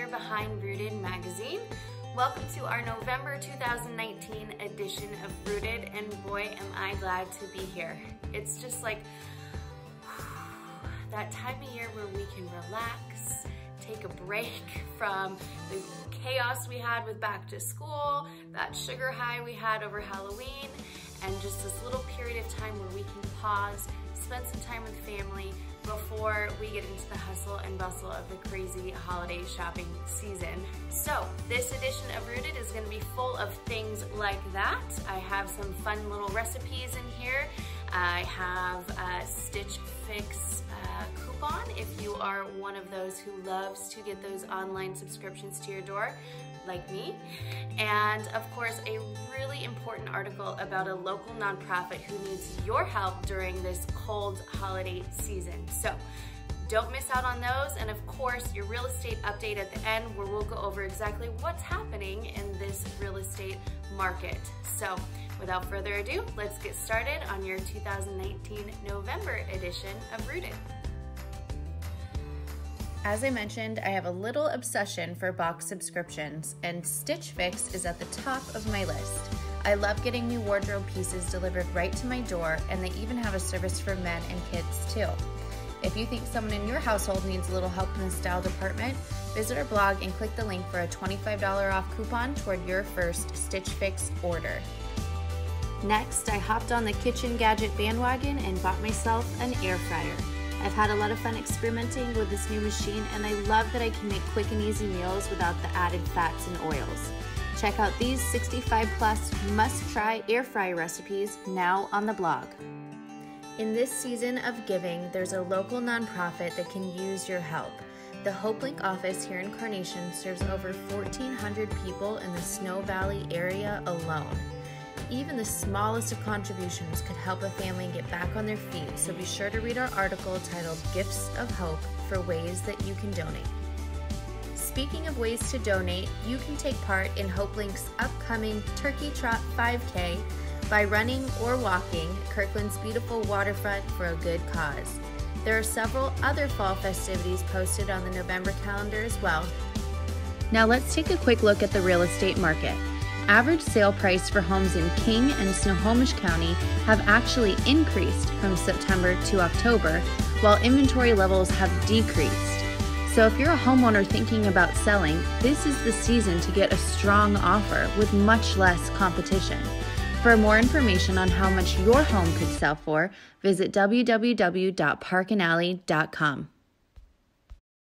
editor behind Rooted magazine. Welcome to our November 2019 edition of Rooted, and boy am I glad to be here. It's just like that time of year where we can relax, take a break from the chaos we had with back to school, that sugar high we had over Halloween, and just this little period of time where we can pause, spend some time with family before we get into the hustle and bustle of the crazy holiday shopping season. So this edition of Rooted is gonna be full of things like that. I have some fun little recipes in here. I have a Stitch Fix coupon if you are one of those who loves to get those online subscriptions to your door, like me. And of course, a really important article about a local nonprofit who needs your help during this cold holiday season. So don't miss out on those. And of course, your real estate update at the end, where we'll go over exactly what's happening in this real estate market. So without further ado, let's get started on your 2019 November edition of Rooted. As I mentioned, I have a little obsession for box subscriptions, and Stitch Fix is at the top of my list. I love getting new wardrobe pieces delivered right to my door, and they even have a service for men and kids too. If you think someone in your household needs a little help in the style department, visit our blog and click the link for a $25 off coupon toward your first Stitch Fix order. Next, I hopped on the kitchen gadget bandwagon and bought myself an air fryer. I've had a lot of fun experimenting with this new machine, and I love that I can make quick and easy meals without the added fats and oils. Check out these 65+ must-try air fry recipes now on the blog. In this season of giving, there's a local nonprofit that can use your help. The HopeLink office here in Carnation serves over 1,400 people in the Snow Valley area alone. Even the smallest of contributions could help a family get back on their feet, so be sure to read our article titled Gifts of Hope for ways that you can donate. Speaking of ways to donate, you can take part in HopeLink's upcoming Turkey Trot 5K by running or walking Kirkland's beautiful waterfront for a good cause. There are several other fall festivities posted on the November calendar as well. Now let's take a quick look at the real estate market. Average sale price for homes in King and Snohomish County have actually increased from September to October, while inventory levels have decreased. So if you're a homeowner thinking about selling, this is the season to get a strong offer with much less competition. For more information on how much your home could sell for, visit www.parkandalley.com.